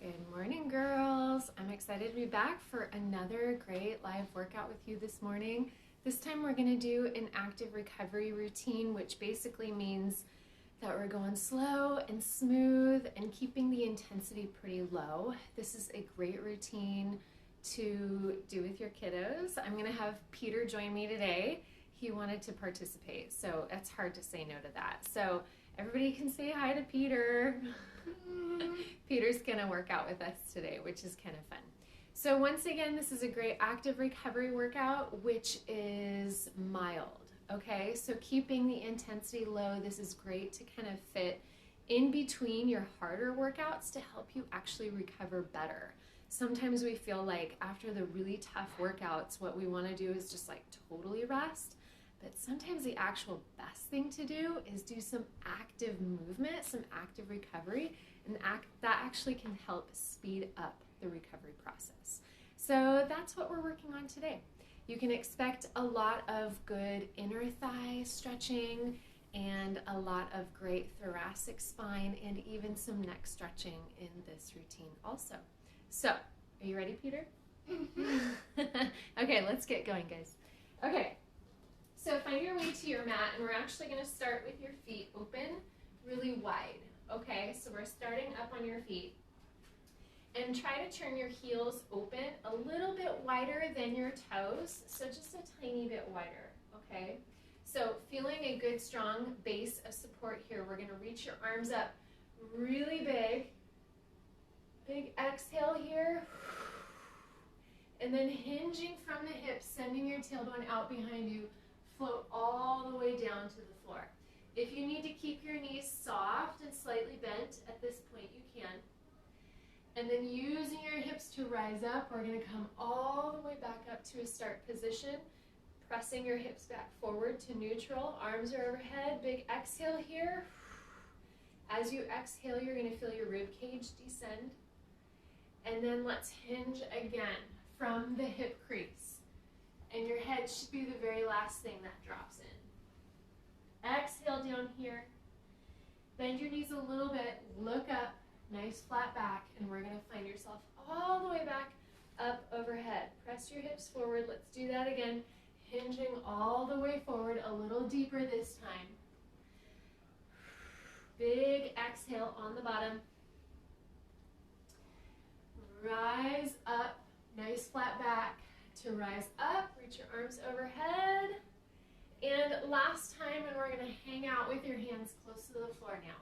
Good morning, girls. I'm excited to be back for another great live workout with you this morning. This time we're going to do an active recovery routine, which basically means that we're going slow and smooth and keeping the intensity pretty low. This is a great routine to do with your kiddos. I'm going to have Peter join me today. He wanted to participate, so it's hard to say no to that. So everybody can say hi to Peter. Peter's gonna work out with us today, which is kind of fun. So once again, this is a great active recovery workout, which is mild, okay? So keeping the intensity low, this is great to kind of fit in between your harder workouts to help you actually recover better. Sometimes we feel like after the really tough workouts, what we wanna do is just like totally rest. But sometimes the actual best thing to do is do some active movement, some active recovery, and that actually can help speed up the recovery process. So that's what we're working on today. You can expect a lot of good inner thigh stretching and a lot of great thoracic spine and even some neck stretching in this routine also. So, are you ready, Peter? Okay, let's get going, guys. Okay. So find your way to your mat, and we're actually going to start with your feet open really wide, okay? So we're starting up on your feet, and try to turn your heels open a little bit wider than your toes, so just a tiny bit wider, okay? So feeling a good strong base of support here, we're going to reach your arms up really big. Big exhale here, and then hinging from the hips, sending your tailbone out behind you. Float all the way down to the floor. If you need to keep your knees soft and slightly bent at this point, you can. And then using your hips to rise up, we're going to come all the way back up to a start position, pressing your hips back forward to neutral. Arms are overhead. Big exhale here. As you exhale, you're going to feel your rib cage descend. And then let's hinge again from the hip crease. And your head should be the very last thing that drops in. Exhale down here. Bend your knees a little bit. Look up. Nice flat back. And we're going to find yourself all the way back up overhead. Press your hips forward. Let's do that again. Hinging all the way forward. A little deeper this time. Big exhale on the bottom. Rise up. Nice flat back. To rise up, reach your arms overhead. And last time, and we're going to hang out with your hands close to the floor now.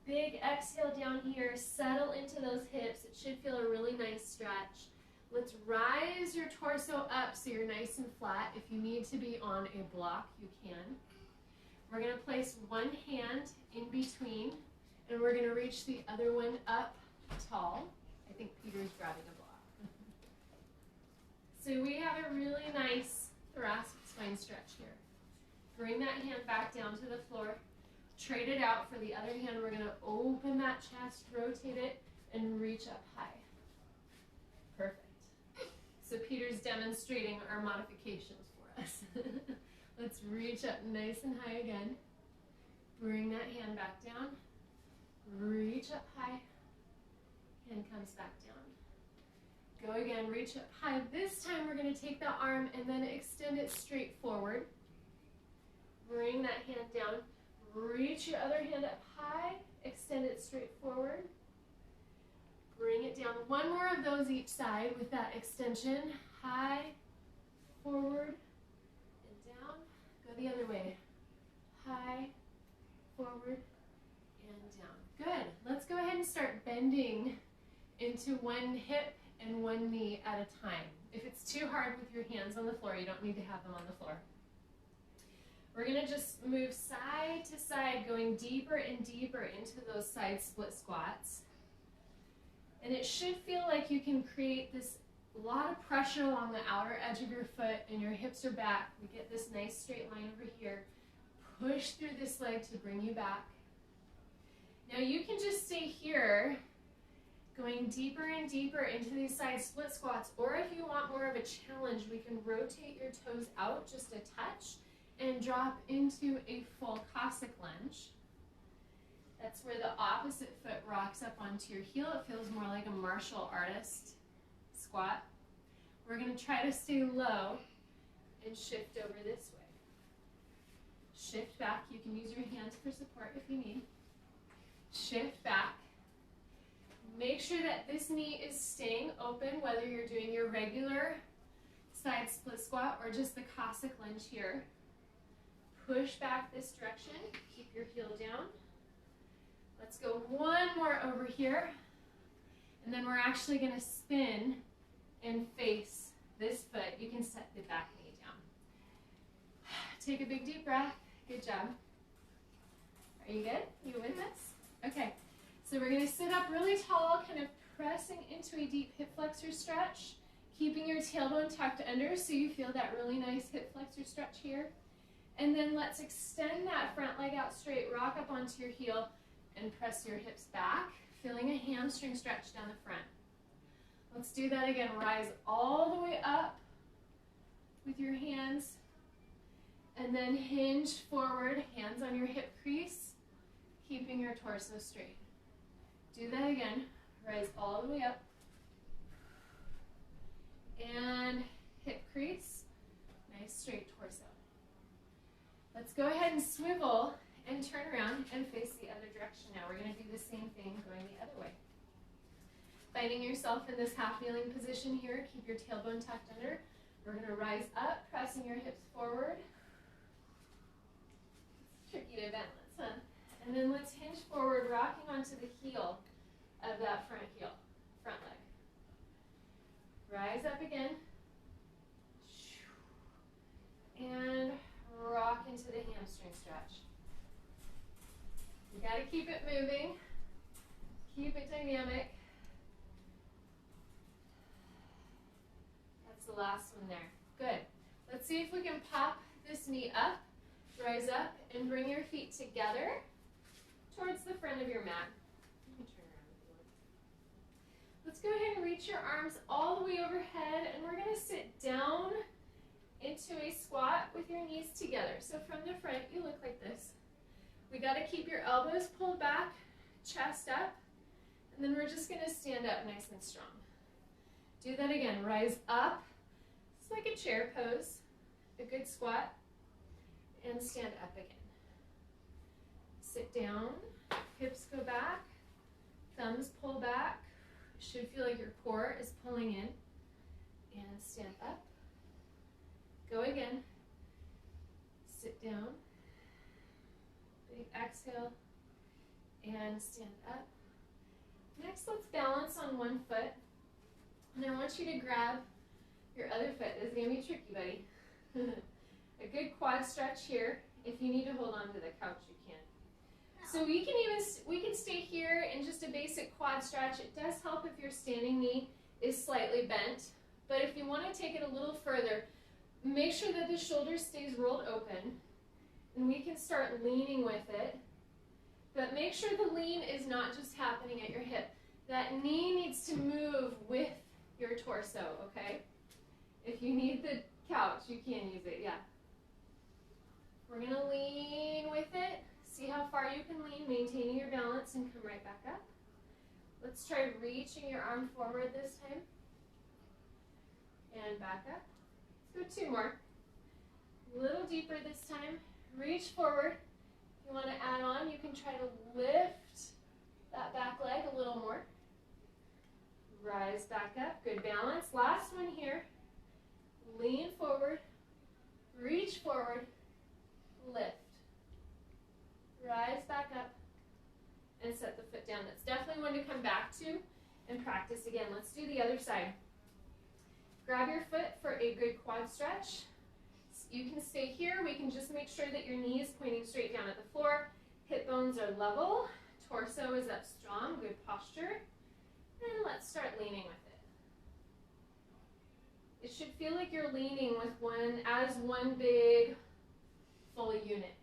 Big exhale down here, settle into those hips. It should feel a really nice stretch. Let's rise your torso up so you're nice and flat. If you need to be on a block, you can. We're going to place one hand in between, and we're going to reach the other one up tall. I think Peter's grabbing a block. So we have a really nice thoracic spine stretch here. Bring that hand back down to the floor. Trade it out for the other hand. We're going to open that chest, rotate it, and reach up high. Perfect. So Peter's demonstrating our modifications for us. Let's reach up nice and high again. Bring that hand back down. Reach up high. Hand comes back down. Go again, reach up high. This time we're going to take the arm and then extend it straight forward. Bring that hand down. Reach your other hand up high. Extend it straight forward. Bring it down. One more of those each side with that extension. High, forward, and down. Go the other way. High, forward, and down. Good. Let's go ahead and start bending into one hip and one knee at a time. If it's too hard with your hands on the floor, you don't need to have them on the floor. We're going to just move side to side, going deeper and deeper into those side split squats. And it should feel like you can create this lot of pressure along the outer edge of your foot, and your hips are back. We get this nice straight line over here. Push through this leg to bring you back. Now you can just stay here, going deeper and deeper into these side split squats, or if you want more of a challenge, we can rotate your toes out just a touch and drop into a full Cossack lunge. That's where the opposite foot rocks rocks up onto your heel. It feels more like a martial artist squat. We're going to try to stay low and shift over this way. Shift back. You can use your hands for support if you need. Shift back. Make sure that this knee is staying open, whether you're doing your regular side split squat or just the Cossack lunge here. Push back this direction. Keep your heel down. Let's go one more over here. And then we're actually going to spin and face this foot. You can set the back knee down. Take a big deep breath. Good job. Are you good? You with us? Okay. So we're going to sit up really tall, kind of pressing into a deep hip flexor stretch, keeping your tailbone tucked under so you feel that really nice hip flexor stretch here. And then let's extend that front leg out straight, rock up onto your heel, and press your hips back, feeling a hamstring stretch down the front. Let's do that again. Rise all the way up with your hands, and then hinge forward, hands on your hip crease, keeping your torso straight. Do that again. Rise all the way up. And hip crease. Nice straight torso. Let's go ahead and swivel and turn around and face the other direction now. We're going to do the same thing going the other way. Finding yourself in this half kneeling position here. Keep your tailbone tucked under. We're going to rise up, pressing your hips forward. It's tricky to balance, huh? And then let's hinge forward, rocking onto the heel of that front leg. Rise up again. And rock into the hamstring stretch. You got to keep it moving. Keep it dynamic. That's the last one there. Good. Let's see if we can pop this knee up, rise up, and bring your feet together towards the front of your mat. You can turn around if you want. Let's go ahead and reach your arms all the way overhead, and we're going to sit down into a squat with your knees together. So from the front, you look like this. We got to keep your elbows pulled back, chest up, and then we're just going to stand up nice and strong. Do that again. Rise up. It's like a chair pose, a good squat, and stand up again. Sit down, hips go back, thumbs pull back. Should feel like your core is pulling in. And stand up. Go again. Sit down. Big exhale. And stand up. Next, let's balance on one foot. And I want you to grab your other foot. This is going to be tricky, buddy. A good quad stretch here. If you need to hold on to the couch, you can. So we can stay here in just a basic quad stretch. It does help if your standing knee is slightly bent. But if you want to take it a little further, make sure that the shoulder stays rolled open. And we can start leaning with it. But make sure the lean is not just happening at your hip. That knee needs to move with your torso, okay? If you need the couch, you can use it, yeah. We're going to lean with it. See how far you can lean, maintaining your balance, and come right back up. Let's try reaching your arm forward this time. And back up. Let's go two more. A little deeper this time. Reach forward. If you want to add on, you can try to lift that back leg a little more. Rise back up. Good balance. Last one here. Lean forward. Reach forward. Lift. Rise back up. And set the foot down. That's definitely one to come back to and practice again. Let's do the other side. Grab your foot for a good quad stretch. You can stay here. We can just make sure that your knee is pointing straight down at the floor. Hip bones are level. Torso is up strong. Good posture. And let's start leaning with it. It should feel like you're leaning with one big full unit.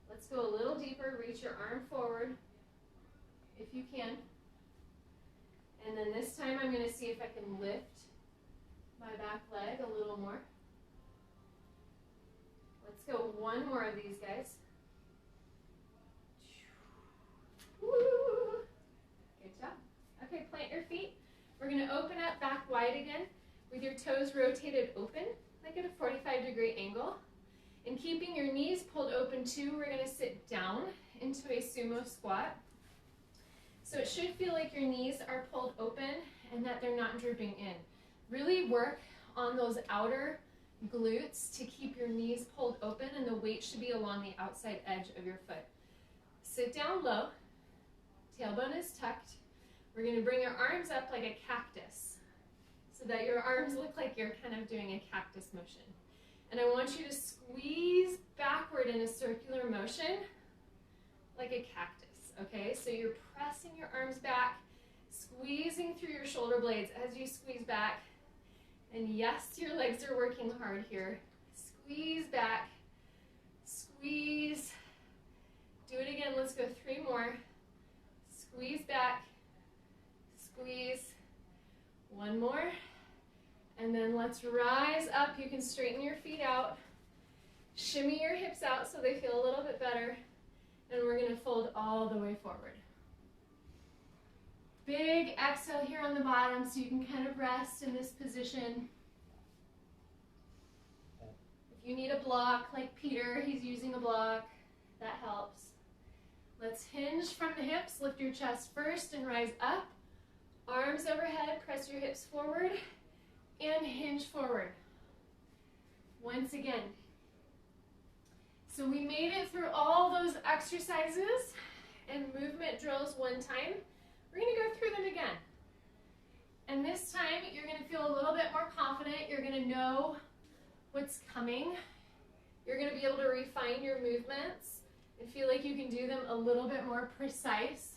Let's go a little deeper. Reach your arm forward if you can. And then this time I'm going to see if I can lift my back leg a little more. Let's go one more of these, guys. Woo. wide again with your toes rotated open, like at a 45-degree angle. And keeping your knees pulled open too, we're gonna sit down into a sumo squat. So it should feel like your knees are pulled open and that they're not drooping in. Really work on those outer glutes to keep your knees pulled open, and the weight should be along the outside edge of your foot. Sit down low, tailbone is tucked. We're gonna bring your arms up like a cactus so that your arms look like you're kind of doing a cactus motion. And I want you to squeeze backward in a circular motion like a cactus, okay? So you're pressing your arms back, squeezing through your shoulder blades as you squeeze back. And yes, your legs are working hard here. Squeeze back, squeeze. Do it again, let's go 3 more. Squeeze back, squeeze. 1 more. And then let's rise up. You can straighten your feet out. Shimmy your hips out so they feel a little bit better. And we're gonna fold all the way forward. Big exhale here on the bottom so you can kind of rest in this position. If you need a block, like Peter, he's using a block, that helps. Let's hinge from the hips. Lift your chest first and rise up. Arms overhead, press your hips forward, and hinge forward. Once again. So we made it through all those exercises and movement drills one time. We're gonna go through them again. And this time, you're gonna feel a little bit more confident. You're gonna know what's coming. You're gonna be able to refine your movements and feel like you can do them a little bit more precise.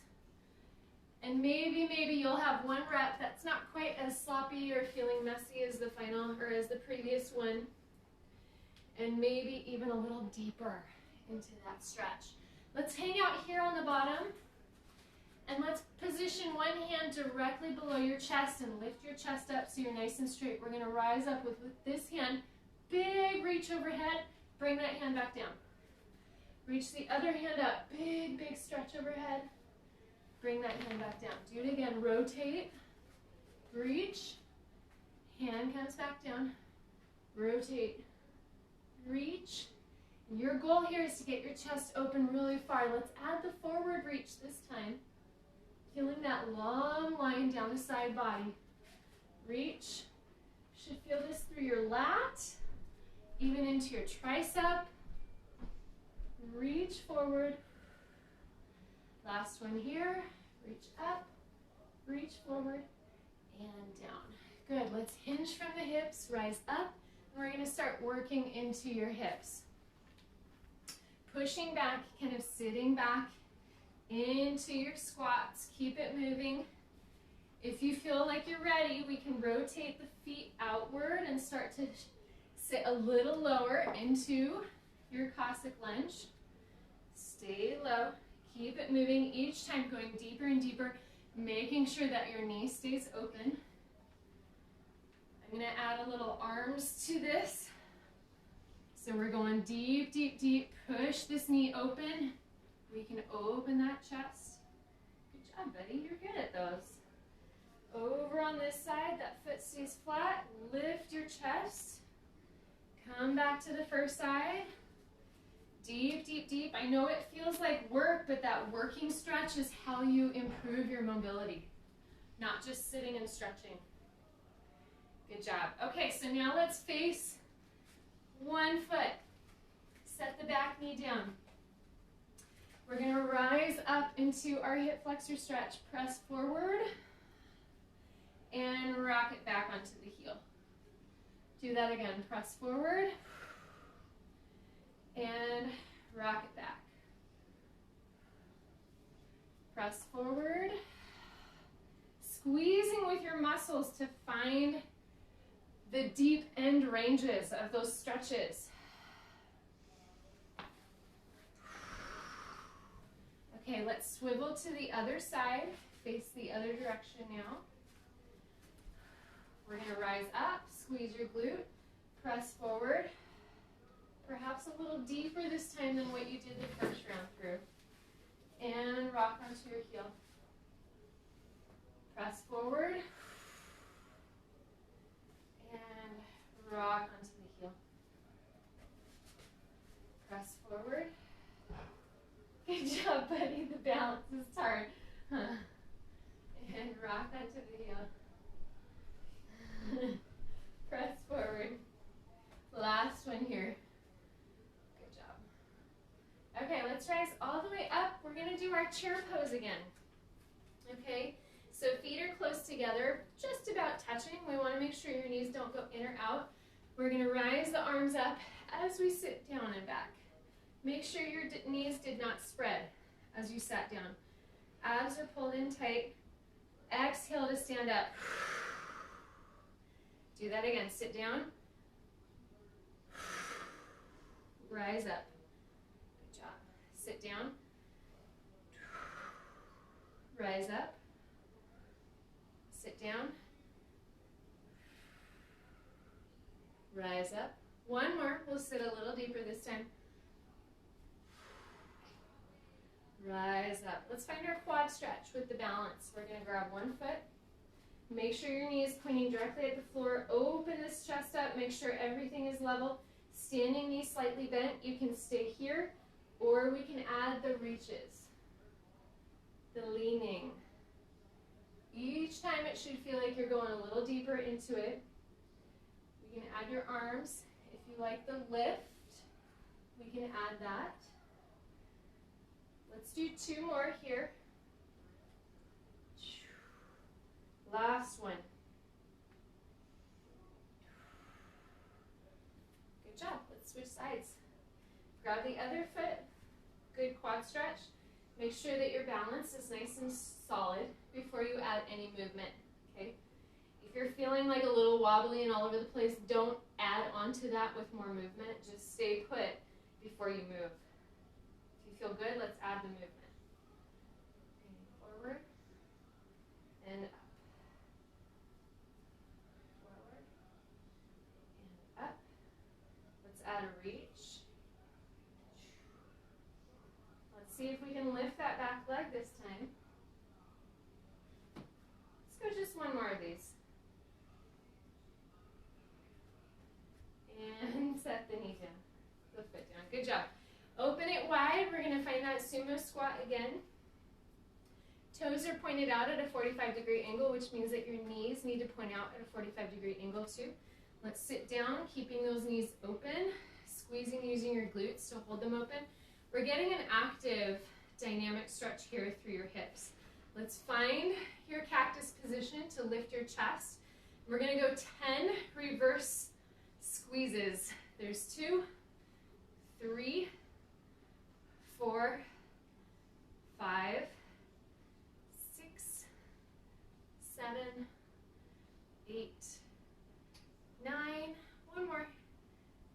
And maybe you'll have 1 rep that's not quite as sloppy or feeling messy as the final or as the previous one. And maybe even a little deeper into that stretch. Let's hang out here on the bottom. And let's position one hand directly below your chest and lift your chest up so you're nice and straight. We're gonna rise up with this hand, big reach overhead, bring that hand back down. Reach the other hand up, big stretch overhead, bring that hand back down. Do it again, rotate, reach, hand comes back down, rotate, reach. And your goal here is to get your chest open really far. Let's add the forward reach this time. Feeling that long line down the side body. Reach. Should feel this through your lat, even into your tricep. Reach forward. Last one here. Reach up, reach forward, and down. Good. Let's hinge from the hips, rise up, and we're going to start working into your hips. Pushing back, kind of sitting back into your squats. Keep it moving. If you feel like you're ready, we can rotate the feet outward and start to sit a little lower into your Cossack lunge. Stay low. Keep it moving each time, going deeper and deeper, making sure that your knee stays open. I'm going to add a little arms to this. So we're going deep, deep, deep. Push this knee open. We can open that chest. Good job, buddy. You're good at those. Over on this side, that foot stays flat. Lift your chest. Come back to the first side. Deep, deep, deep. I know it feels like work, but that working stretch is how you improve your mobility, not just sitting and stretching. Good job. Okay, so now let's face one foot. Set the back knee down. We're going to rise up into our hip flexor stretch. Press forward and rock it back onto the heel. Do that again. Press forward and rock it back. Press forward. Squeezing with your muscles to find the deep end ranges of those stretches. Okay, let's swivel to the other side, face the other direction now. We're going to rise up, squeeze your glute, press forward, perhaps a little deeper this time than what you did the first round through, and rock onto your heel. Press forward, balance is hard. And rock that to the heel. Press forward. Last one here. Good job. Okay, let's rise all the way up. We're going to do our chair pose again. Okay, so feet are close together, just about touching. We want to make sure your knees don't go in or out. We're going to rise the arms up as we sit down and back. Make sure your knees did not spread as you sat down. Abs are pulled in tight. Exhale to stand up. Do that again. Sit down. Rise up. Good job. Sit down. Rise up. Sit down. Rise up. One more. We'll sit a little deeper this time. Rise up. Let's find our quad stretch with the balance. We're going to grab one foot. Make sure your knee is pointing directly at the floor. Open this chest up. Make sure everything is level. Standing knee slightly bent. You can stay here, or we can add the reaches, the leaning. Each time it should feel like you're going a little deeper into it. You can add your arms. If you like the lift, we can add that. Let's do two more here. Last one. Good job. Let's switch sides. Grab the other foot. Good quad stretch. Make sure that your balance is nice and solid before you add any movement. Okay? If you're feeling like a little wobbly and all over the place, don't add onto that with more movement. Just stay put before you move. If you feel good, let's add the movement. Forward and up. Forward and up. Let's add a reach. Let's see if we can lift that back leg this time. Let's go just one more of these. And set the knee down, the foot down. Good job. Open it wide. We're going to find that sumo squat again. Toes are pointed out at a 45-degree angle, which means that your knees need to point out at a 45-degree angle too. Let's sit down, keeping those knees open, squeezing using your glutes to hold them open. We're getting an active dynamic stretch here through your hips. Let's find your cactus position to lift your chest. We're going to go 10 reverse squeezes. There's 2, 3, 4, 5, 6, 7, 8, 9. One more.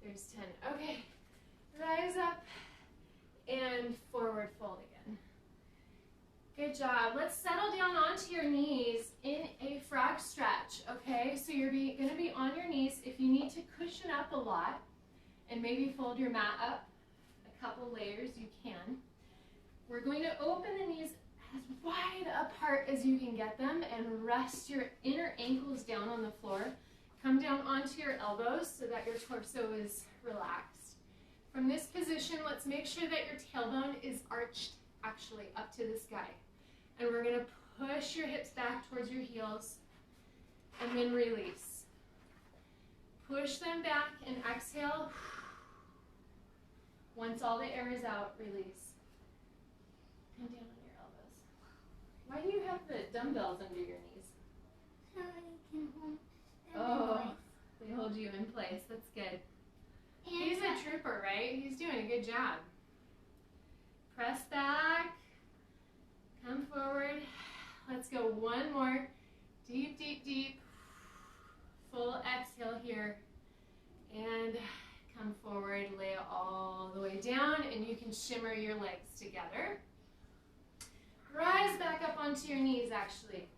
There's 10. Okay. Rise up and forward fold again. Good job. Let's settle down onto your knees in a frog stretch, okay? So you're going to be on your knees. If you need to cushion up a lot and maybe fold your mat up a couple layers, you can. We're going to open the knees as wide apart as you can get them and rest your inner ankles down on the floor. Come down onto your elbows so that your torso is relaxed. From this position, let's make sure that your tailbone is arched actually up to the sky. And we're going to push your hips back towards your heels and then release. Push them back and exhale. Once all the air is out, release. Come down on your elbows. Why do you have the dumbbells under your knees? So I can hold them Oh, in place. they hold you in place. That's good. And He's a trooper, right? He's doing a good job. Press back. Come forward. Let's go one more. Deep, deep, deep. Full exhale here. And come forward. Lay it all the way down. And you can shimmer your legs together. Rise back up onto your knees, actually.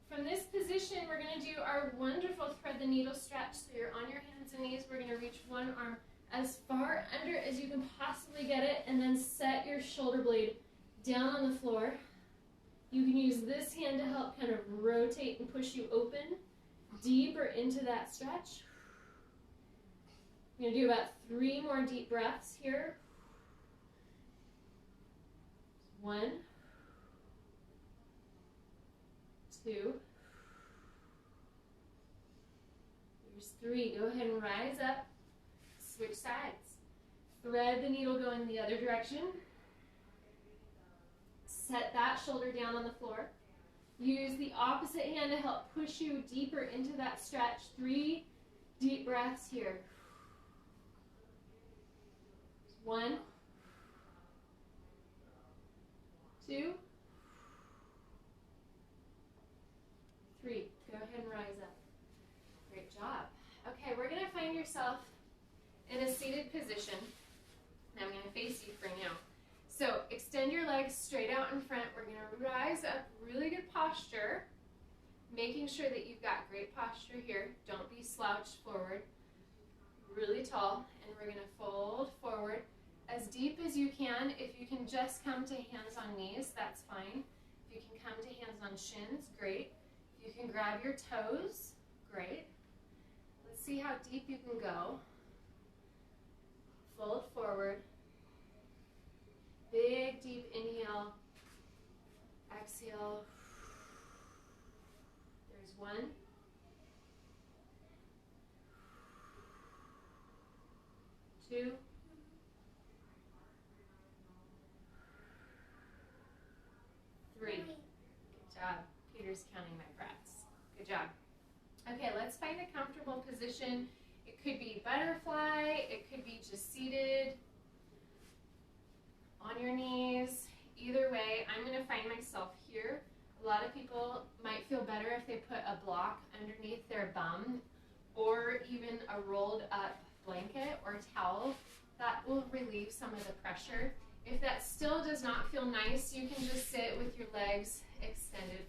From this position, we're going to do our wonderful thread the needle stretch. So you're on your hands and knees. We're going to reach one arm as far under as you can possibly get it, and then set your shoulder blade down on the floor. You can use this hand to help kind of rotate and push you open deeper into that stretch. You're going to do about 3 more deep breaths here. 1, 2, there's 3. Go ahead and rise up, switch sides. Thread the needle going the other direction. Set that shoulder down on the floor. Use the opposite hand to help push you deeper into that stretch. 3 deep breaths here. 1, 2, 3. Go ahead and rise up. Great job. Okay, we're going to find yourself in a seated position. And I'm going to face you for now. So extend your legs straight out in front. We're going to rise up, really good posture, making sure that you've got great posture here. Don't be slouched forward, really tall. And we're going to fold forward as deep as you can. If you can just come to hands on knees, that's fine. If you can come to hands on shins, great. If you can grab your toes, great. Let's see how deep you can go. Fold forward. Big, deep inhale. Exhale. There's 1. 2. 3. Good job. Peter's counting my breaths. Good job. Okay, let's find a comfortable position. It could be butterfly. It could be just seated on your knees. Either way, I'm going to find myself here. A lot of people might feel better if they put a block underneath their bum or even a rolled up blanket or towel. That will relieve some of the pressure. If that still does not feel nice, you can just sit with your legs extended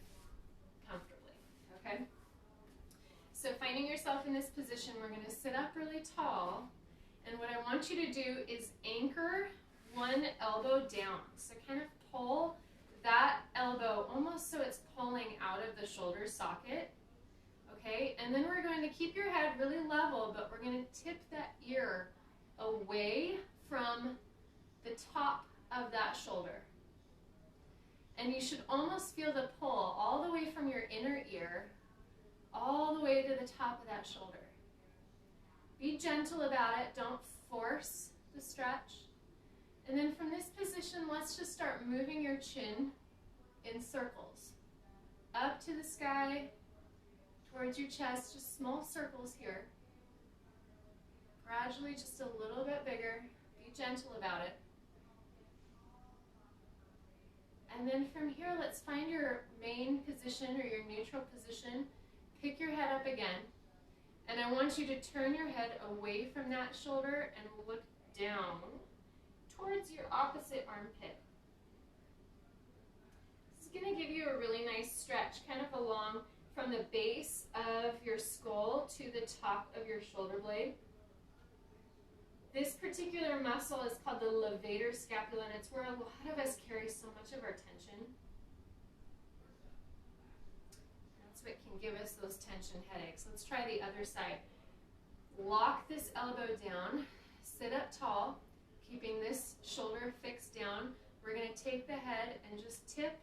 comfortably, okay? So finding yourself in this position, we're going to sit up really tall, and what I want you to do is anchor one elbow down. So kind of pull that elbow almost so it's pulling out of the shoulder socket, okay? And then we're going to keep your head really level, but we're going to tip that ear away from the top of that shoulder. And you should almost feel the pull all the way from your inner ear all the way to the top of that shoulder. Be gentle about it. Don't force the stretch. And then from this position, let's just start moving your chin in circles. Up to the sky, towards your chest, just small circles here. Gradually, just a little bit bigger. Be gentle about it. And then from here, let's find your main position or your neutral position. Pick your head up again. And I want you to turn your head away from that shoulder and look down towards your opposite armpit. This is going to give you a really nice stretch, kind of along from the base of your skull to the top of your shoulder blade. This particular muscle is called the levator scapula, and it's where a lot of us carry so much of our tension. That's what can give us those tension headaches. Let's try the other side. Lock this elbow down, sit up tall, keeping this shoulder fixed down. We're going to take the head and just tip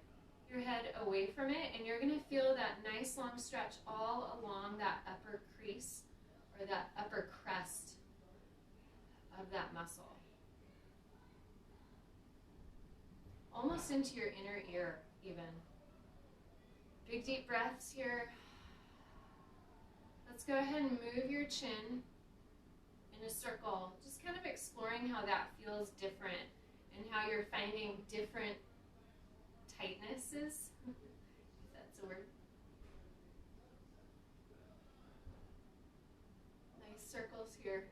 your head away from it, and you're going to feel that nice long stretch all along that upper crease or that upper crest of that muscle. Almost into your inner ear even. Big deep breaths here. Let's go ahead and move your chin in a circle, just kind of exploring how that feels different and how you're finding different tightnesses, if that's a word. Nice circles here.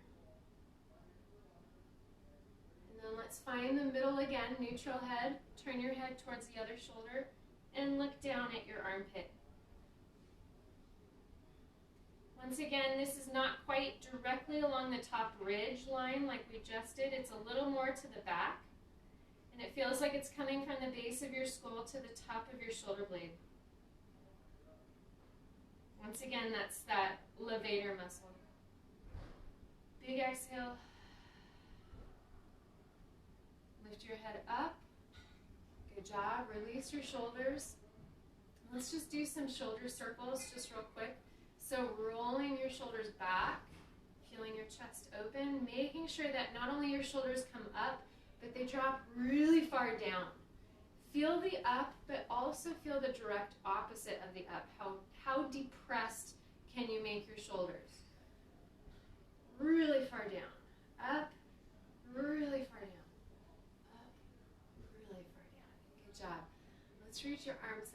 And then let's find the middle again, neutral head. Turn your head towards the other shoulder and look down at your armpit. Once again, this is not quite directly along the top ridge line like we just did. It's a little more to the back. And it feels like it's coming from the base of your skull to the top of your shoulder blade. Once again, that's that levator muscle. Big exhale. Lift your head up. Good job. Release your shoulders. Let's just do some shoulder circles just real quick. So rolling your shoulders back, feeling your chest open, making sure that not only your shoulders come up, but they drop really far down. Feel the up, but also feel the direct opposite of the up. How depressed can you make your shoulders? Really far down. Up, really far down. Up, really far down. Good job. Let's reach your arms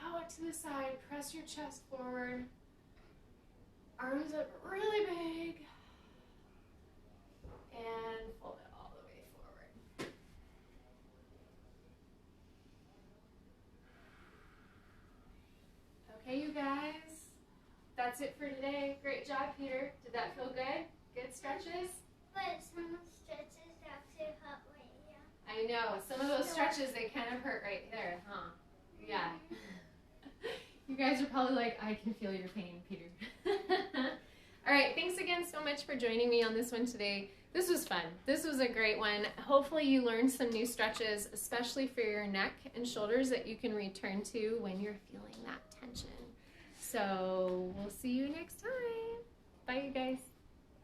out to the side. Press your chest forward. Arms up really big. And fold it all the way forward. Okay, you guys. That's it for today. Great job, Peter. Did that feel good? Good stretches? But some stretches actually hurt right here. I know. Some of those stretches, they kind of hurt right there, huh? Yeah. You guys are probably like, I can feel your pain, Peter. All right, thanks again so much for joining me on this one today. This was fun. This was a great one. Hopefully you learned some new stretches, especially for your neck and shoulders that you can return to when you're feeling that tension. So we'll see you next time. Bye, you guys.